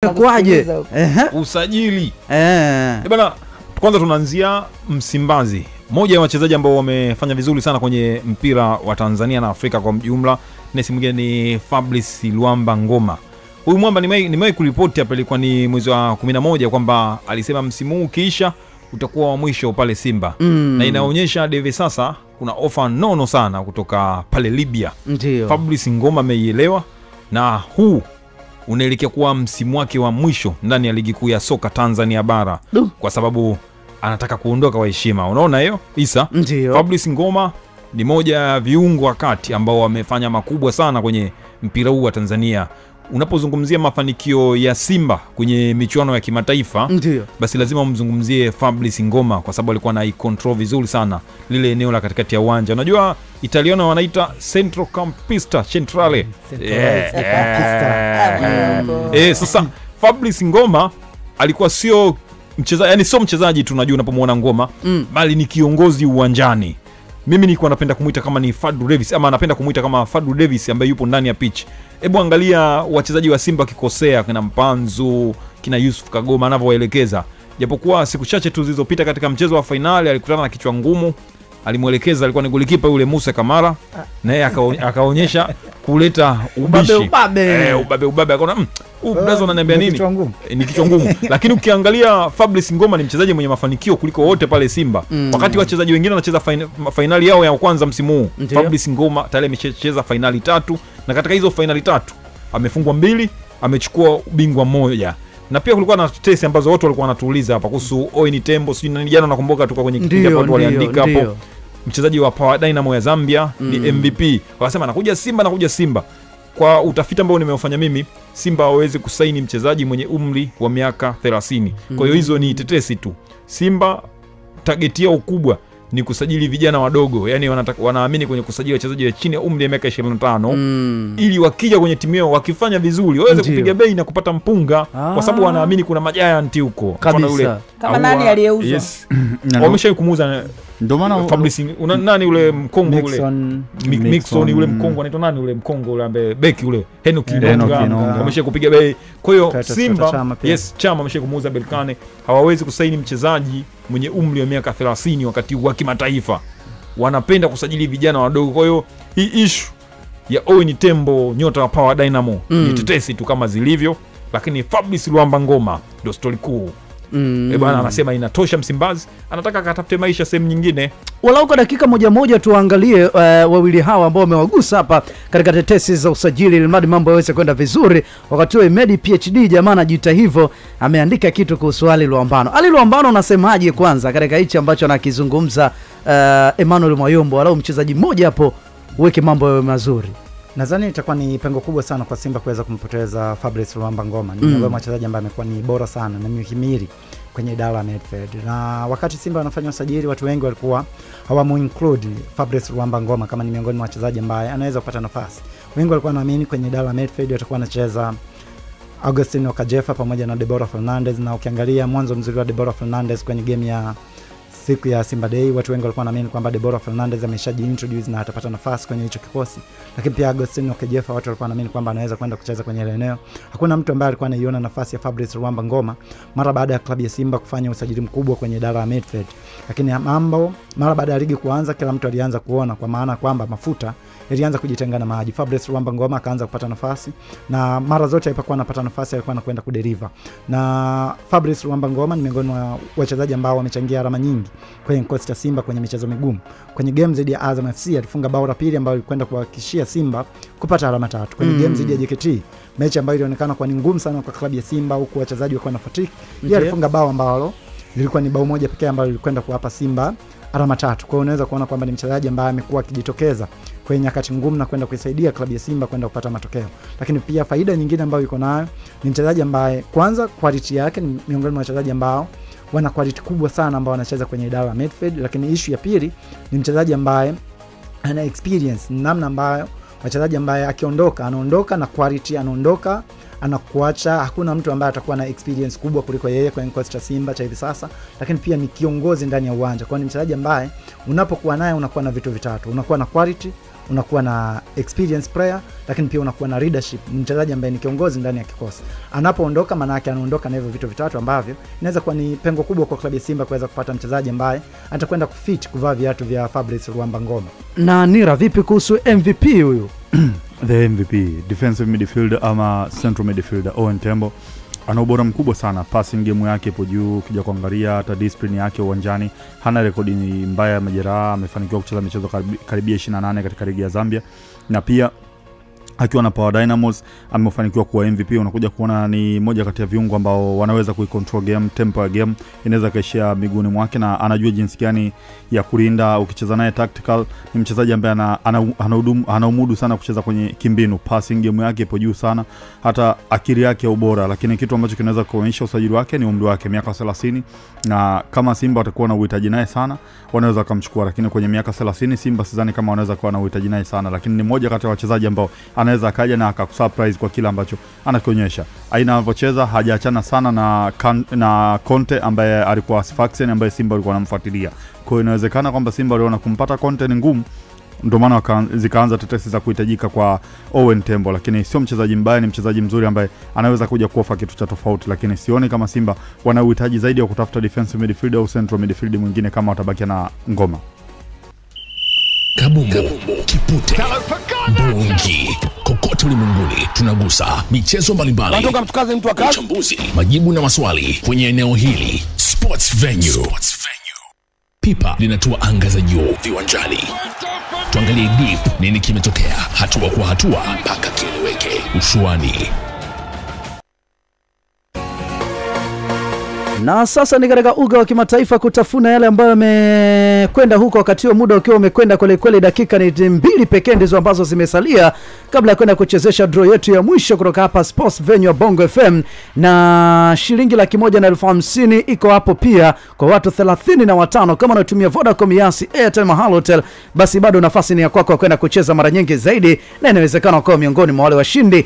Kwaje? Usajili. Bwana, kwanza tunaanzia Msimbazi. Moja ya wachezaji ambao wamefanya vizuri sana kwenye mpira wa Tanzania na Afrika kwa jumla, nesi mwingine ni Fabrice Luamba Ngoma. Huyu mwamba nimewahi kuripoti hapa, ilikuwa ni mwezi wa 11 kwamba alisema msimu huu kiisha utakuwa wa mwisho pale Simba. Na inaonyesha hivi sasa kuna ofa nono sana kutoka pale Libya. Ndiyo. Fabrice Ngoma ameielewa na huu unaelekea kuwa msimu wake wa mwisho ndani ya ligi kuu ya soka Tanzania bara. Kwa sababu anataka kuondoka kwa heshima. Unaona hiyo? Isa. Ndiyo. Fabrice Ngoma ni moja ya viungo wakati ambao wamefanya makubwa sana kwenye mpira huu wa Tanzania. Unapozungumzia mafanikio ya Simba kwenye michuano ya kimataifa, basi lazima umzungumzie Fabrice Ngoma kwa sababu alikuwa na control vizuri sana lile eneo la katikati ya uwanja. Unajua Italiano wanaita centrocampista centrale. Sasa Fabrice Ngoma alikuwa sio mchezaji, yani sio mchezaji tu, unajua unapomuona Ngoma, bali ni kiongozi uwanjani. Mimi nilikuwa napenda kumuita kama ni Fadlu Davis, ama napenda kumuita kama Fadlu Davis ambaye yupo ndani ya pitch. Hebu angalia wachezaji wa Simba kikosea, kina Mpanzu, kina Yusuf Kagoma anavyoelekeza. Japokuwa siku chache tu zilizopita katika mchezo wa finali alikutana na kichwa ngumu, alimuelekeza, alikuwa ni golikipa yule Musa Kamara, naye akaonyesha kuleta ubishi. Ubabe akaona Blazo ananiambia nini? Ni kichwa ngumu. Lakini ukiangalia Fabrice Ngoma ni mchezaji mwenye mafanikio kuliko wote pale Simba. Wakati wachezaji wengine wanacheza finali yao ya kwanza msimu huu, Fabrice Ngoma tayari amecheza finali 3, na katika hizo finali 3 amefungwa 2, amechukua ubingwa 1. Na pia kulikuwa na tetesi ambazo watu walikuwa wanatuuliza hapa kuhusu Oini Tembo, sio nani, jana nakumbuka tuko kwenye kipindi hapo watu waliandika hapo mchezaji wa Power Dynamo ya Zambia ni MVP. Wakasema anakuja Simba. Kwa utafiti ambao nimeufanya mimi, Simba hawezi kusaini mchezaji mwenye umri wa miaka 30. Kwa hiyo hizo ni tetesi tu. Simba target yao kubwa ni kusajili vijana wadogo. Yaani wanaamini kwenye kusajili wachezaji wa chini ya umri ya miaka 25 ili wakija kwenye timu yao wakifanya vizuri waweze kupiga bei na kupata mpunga, kwa sababu wanaamini kuna majiant huko. Mfano yule kama nani aliyeuzwa. Yes. Wameshawahi kumuuza. Ndio maana Fabrice nani ule Mkongo ule Mixon yule Mkongo anaitwa nani ule Mkongo ule ambaye beki ule Henok Kinonga wamesha kupiga bei. Kwa hiyo Simba Chama amesha kumuuza Berkane. Hawawezi kusaini mchezaji mwenye umri wa miaka 30 wakati wa kimataifa. Wanapenda kusajili vijana wadogo. Kwa hiyo hii issue ya Oini Tembo nyota wa Power Dynamo ni tetesi tu kama zilivyo, lakini Fabrice Luamba Ngoma ndio story kuu. Bwana anasema inatosha Msimbazi, anataka akatafute maisha sehemu nyingine. Walau kwa dakika moja tuangalie wawili hawa ambao wamewagusa hapa katika tetesi za usajili, ili mradi mambo yaweze kwenda vizuri. Wakati huo Medi PhD jamaa anajiita hivyo ameandika kitu kuhusu Ali Luambano. Ali Luambano unasemaje kwanza katika hichi ambacho anakizungumza Emmanuel Mwayombo? Walau mchezaji mmoja hapo uweke mambo yawe mazuri. Nadhani itakuwa ni pengo kubwa sana kwa Simba kuweza kumpoteza Fabrice Luamba Ngoma. Ni mmoja wa wachezaji ambaye amekuwa ni bora sana na mhimili kwenye idara ya midfield. Na wakati Simba wanafanya usajili, watu wengi walikuwa hawamu-include Fabrice Luamba Ngoma kama ni miongoni mwa wachezaji ambaye anaweza kupata nafasi. Wengi walikuwa wanaamini kwenye idara ya midfield atakuwa anacheza Augustino Kajefa pamoja na Deborah Fernandez, na ukiangalia mwanzo mzuri wa Deborah Fernandez kwenye game ya siku ya Simba Day, watu wengi walikuwa wanaamini kwamba Deborah Fernandez ameshajiintroduce na atapata nafasi kwenye hicho kikosi. Lakini pia Agostino Kajefa watu walikuwa wanaamini kwamba anaweza kwenda kucheza kwenye ile eneo. Hakuna mtu ambaye alikuwa anaiona nafasi ya Fabrice Luamba Ngoma mara baada ya klabu ya Simba kufanya usajili mkubwa kwenye idara ya midfield. Lakini mambo mara baada ya ligi kuanza, kila mtu alianza kuona, kwa maana kwamba mafuta ilianza kujitenga na maji. Fabrice Luamba Ngoma akaanza kupata nafasi, na mara zote alipokuwa anapata nafasi alikuwa anakwenda kudeliver. Na Fabrice Luamba Ngoma ni miongoni mwa wachezaji ambao wamechangia alama nyingi kwenye kikosi cha Simba kwenye michezo migumu. Kwenye game dhidi ya Azam FC alifunga bao la pili ambalo lilikwenda kuhakikishia Simba kupata alama 3. Kwenye game dhidi ya JKT, mechi ambayo ilionekana kuwa ni ngumu sana kwa klabu ya Simba huku wachezaji walikuwa na fatigue, yeye alifunga bao ambalo lilikuwa ni bao moja pekee ambalo lilikwenda kuwapa Simba alama 3. Kwa hiyo unaweza kuona kwamba ni mchezaji ambaye amekuwa akijitokeza kwenye nyakati ngumu na kwenda kuisaidia klabu ya Simba kwenda kupata matokeo. Lakini pia faida nyingine ambayo yuko nayo ni mchezaji ambaye kwanza quality yake ni miongoni mwa wachezaji ambao wana quality kubwa sana ambao wanacheza kwenye idara ya midfield. Lakini issue ya pili ni mchezaji ambaye ana experience, namna ambayo wachezaji ambaye akiondoka anaondoka na quality, anaondoka anakuacha, hakuna mtu ambaye atakuwa na experience kubwa kuliko yeye kwenye kikosi cha Simba cha hivi sasa. Lakini pia ni kiongozi ndani ya uwanja. Kwa ni mchezaji ambaye unapokuwa naye unakuwa na vitu vitatu: unakuwa na quality, unakuwa na experience player, lakini pia unakuwa na leadership, mchezaji ambaye ni kiongozi ndani ya kikosi. Anapoondoka maana yake anaondoka na hivyo vitu vitatu ambavyo inaweza kuwa ni pengo kubwa kwa klabu ya Simba kuweza kupata mchezaji ambaye atakwenda kufit kuvaa viatu vya Fabrice Luamba Ngoma. Na Nira, vipi kuhusu MVP huyu? The MVP, defensive midfielder ama central midfielder, Owen Tembo. Ana ubora mkubwa sana, passing game yake ipo juu, kija kuangalia hata discipline yake uwanjani, hana rekodi mbaya ya majeraha, amefanikiwa kucheza michezo karibia 28 katika ligi ya Zambia, na pia akiwa na Power Dynamos amefanikiwa kuwa MVP. Unakuja kuona ni moja kati ya viungo ambao wanaweza kuicontrol game, tempo ya game inaweza kaishia miguuni mwake, na anajua jinsi gani ya kulinda. Ukicheza naye tactical, ni mchezaji ambaye ana umudu sana kucheza kwenye kimbinu. Passing game yake ipo juu sana, hata akili yake ubora, lakini kitu ambacho kinaweza kuonyesha usajili wake ni umri wake, miaka 30, na kama Simba watakuwa na uhitaji naye sana wanaweza kumchukua, lakini kwenye miaka 30 Simba sidhani kama wanaweza kuwa na uhitaji naye sana, lakini ni moja kati ya wachezaji ambao anaweza akaja na akakusurprise kwa kila ambacho anakionyesha. Aina anavyocheza hajaachana sana na Conte ambaye alikuwa Sfaxien ambaye Simba walikuwa wanamfuatilia. Kwa hiyo inawezekana kwamba Simba waliona kumpata Conte ni ngumu, ndio maana zikaanza tetesi za kuhitajika kwa Owen Tembo, lakini sio mchezaji mbaya, ni mchezaji mzuri ambaye anaweza kuja kuofa kitu cha tofauti, lakini sioni kama Simba wana uhitaji zaidi ya kutafuta defensive midfielder au central midfielder mwingine kama watabaki na Ngoma. Kabumbu, Kipute, Bungi, kokote ulimwenguni tunagusa michezo mbalimbali. Natoka mtukaze mtu akazi. Uchambuzi, majibu na maswali kwenye eneo hili. Sports Venue. Pipa linatua anga za juu viwanjani. Tuangalie deep nini kimetokea, hatua kwa hatua mpaka kieleweke. Ushuani. Na sasa ni katika uga wa kimataifa kutafuna yale ambayo yamekwenda huko, wakati huo muda ukiwa umekwenda kweli kweli. Dakika ni 2 pekee ndizo ambazo zimesalia kabla ya kwenda kuchezesha draw yetu ya mwisho kutoka hapa Sports Venue Bongo FM, na shilingi 150,000 iko hapo pia kwa watu 35. Kama unatumia Vodacom, Yasi, Airtel, Halotel, basi bado nafasi ni ya kwako kwenda kucheza mara nyingi zaidi, na inawezekana ukawa miongoni mwa wale washindi.